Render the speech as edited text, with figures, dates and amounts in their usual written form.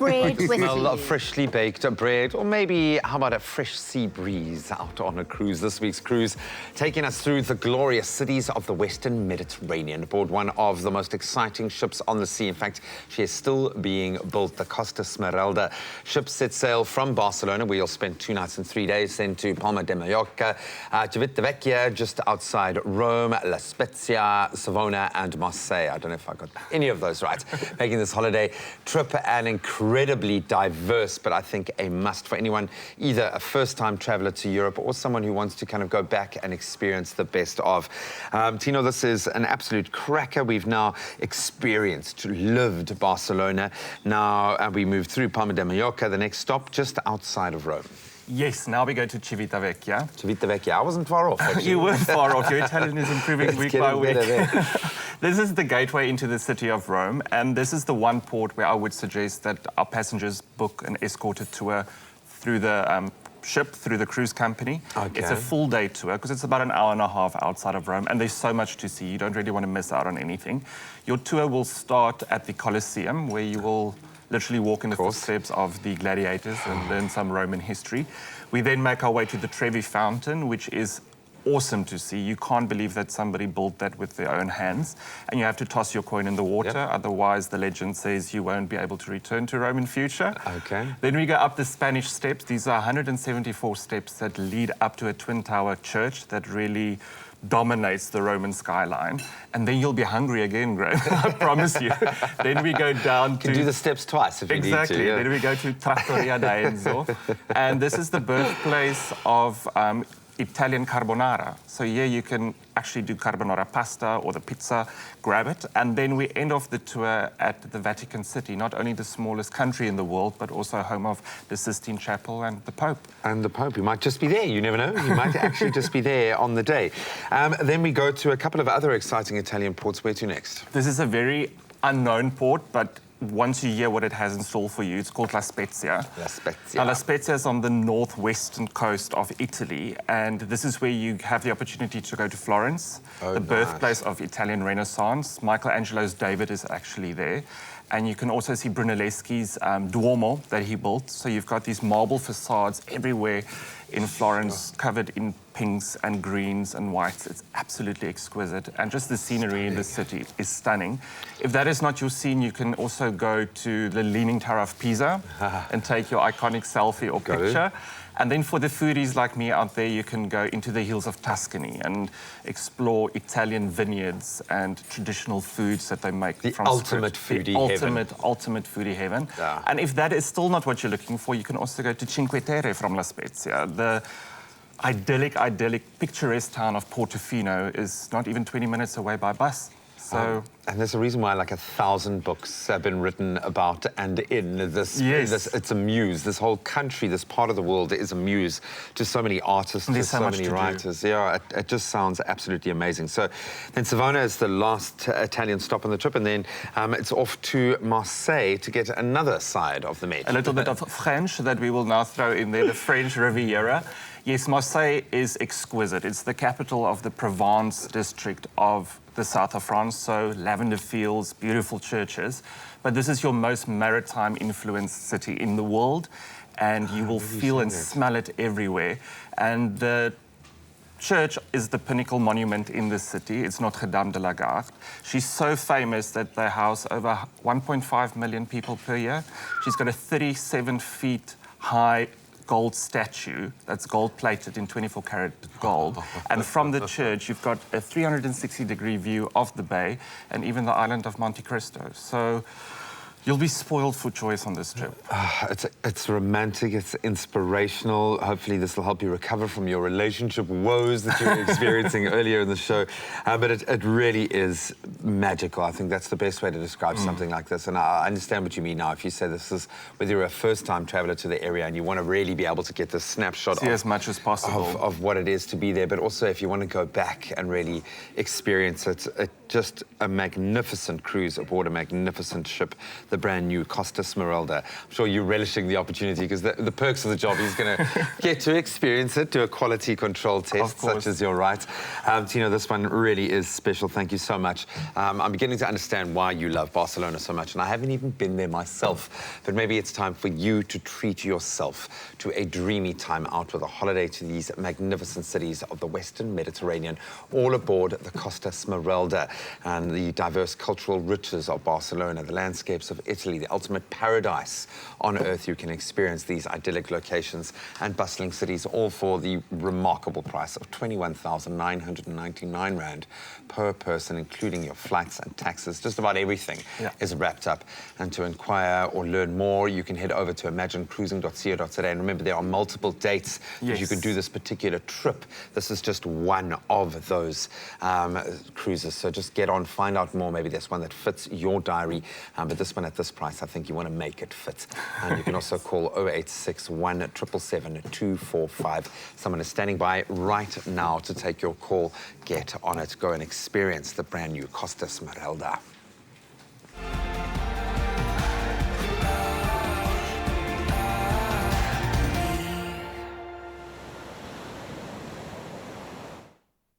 bread with smell you. of freshly baked bread, or maybe how about a fresh sea breeze out on a cruise. This week's cruise taking us through the glorious cities of the Western Mediterranean aboard one of the most exciting ships on the sea. In fact, she is still being built, the Costa Smeralda. Ship set sail from Barcelona, where you'll spend 2 nights and 3 days, then to Palma de Mallorca, Civitavecchia, just outside Rome, La Spezia, Savona and Marseille. I don't know if I got any of those right. Making this holiday trip an incredibly diverse, but I think a must for anyone, either a first-time traveler to Europe or someone who wants to kind of go back and experience the best of. Tino, this is an absolute cracker. We've now experienced, lived Barcelona. Now we move through Palma de Mallorca, the next stop just outside of Rome. Yes, now we go to Civitavecchia. Civitavecchia, I wasn't far off, actually. You weren't far off. Your Italian is improving week by week. This is the gateway into the city of Rome, and this is the one port where I would suggest that our passengers book an escorted tour through the ship, through the cruise company. Okay. It's a full-day tour because it's about an hour and a half outside of Rome, and there's so much to see. You don't really want to miss out on anything. Your tour will start at the Colosseum, where you will literally walk in the footsteps of the gladiators and learn some Roman history. We then make our way to the Trevi Fountain, which is awesome to see. You can't believe that somebody built that with their own hands. And you have to toss your coin in the water, otherwise the legend says you won't be able to return to Rome in future. Okay. Then we go up the Spanish steps. These are 174 steps that lead up to a twin-tower church that really dominates the Roman skyline. And then you'll be hungry again, Graham, I promise you. Then we go down to... You can do the steps twice if you need to. Exactly. Then we go to Trattoria d'Enzo. And this is the birthplace of Italian carbonara. So here you can actually do carbonara pasta or the pizza, grab it. And then we end off the tour at the Vatican City, not only the smallest country in the world, but also home of the Sistine Chapel and the Pope. And the Pope, you might just be there, you never know. You might actually just be there on the day. Then we go to a couple of other exciting Italian ports. Where to next? This is a very unknown port, but once you hear what it has in store for you, it's called La Spezia. La Spezia. Now, La Spezia is on the northwestern coast of Italy, and this is where you have the opportunity to go to Florence, the birthplace of Italian Renaissance. Michelangelo's David is actually there. And you can also see Brunelleschi's Duomo that he built. So you've got these marble facades everywhere in Florence, covered in pinks and greens and whites. It's absolutely exquisite. And just the scenery in the city is stunning. If that is not your scene, you can also go to the Leaning Tower of Pisa and take your iconic selfie or picture. And then for the foodies like me out there, you can go into the hills of Tuscany and explore Italian vineyards and traditional foods that they make from ultimate foodie heaven. Ultimate foodie heaven. Yeah. And if that is still not what you're looking for, you can also go to Cinque Terre from La Spezia. The idyllic, picturesque town of Portofino is not even 20 minutes away by bus. So, and there's a reason why like 1,000 books have been written about and in this. Yes. It's a muse. This whole country, this part of the world is a muse to so many artists, to so many writers. Yeah, it just sounds absolutely amazing. So then Savona is the last Italian stop on the trip, and then it's off to Marseille to get another side of the Med. A little bit of French that we will now throw in there, the French Riviera. Yes, Marseille is exquisite. It's the capital of the Provence district of the south of France, so lavender fields, beautiful churches. But this is your most maritime influenced city in the world, and you will feel and smell it everywhere. And the church is the pinnacle monument in the city. It's Notre Dame de la Garde. She's so famous that they house over 1.5 million people per year. She's got a 37 feet high gold statue that's gold-plated in 24-karat gold. And from the church, you've got a 360-degree view of the bay and even the island of Monte Cristo. So you'll be spoiled for choice on this trip. It's romantic, it's inspirational. Hopefully this will help you recover from your relationship woes that you were experiencing earlier in the show. But it really is magical. I think that's the best way to describe something like this. And I understand what you mean now. If you say this is, whether you're a first-time traveler to the area and you want to really be able to get this snapshot as much as possible of what it is to be there, but also if you want to go back and really experience it, just a magnificent cruise aboard a magnificent ship the brand new Costa Smeralda. I'm sure you're relishing the opportunity because the perks of the job is going to get to experience it, do a quality control test, such as your right. Tino, this one really is special. Thank you so much. I'm beginning to understand why you love Barcelona so much, and I haven't even been there myself. But maybe it's time for you to treat yourself to a dreamy time out with a holiday to these magnificent cities of the Western Mediterranean, all aboard the Costa Smeralda. And the diverse cultural riches of Barcelona, the landscapes of Italy, the ultimate paradise on earth. You can experience these idyllic locations and bustling cities, all for the remarkable price of 21,999 Rand per person, including your flights and taxes. Just about everything is wrapped up. And to inquire or learn more, you can head over to imaginecruising.co.za. And remember, there are multiple dates that you can do this particular trip. This is just one of those cruises. So just get on, find out more. Maybe there's one that fits your diary. But this one at this price, I think you want to make it fit. And you can also call 0861 777 245. Someone is standing by right now to take your call. Get on it. Go and experience the brand new Costa Smeralda.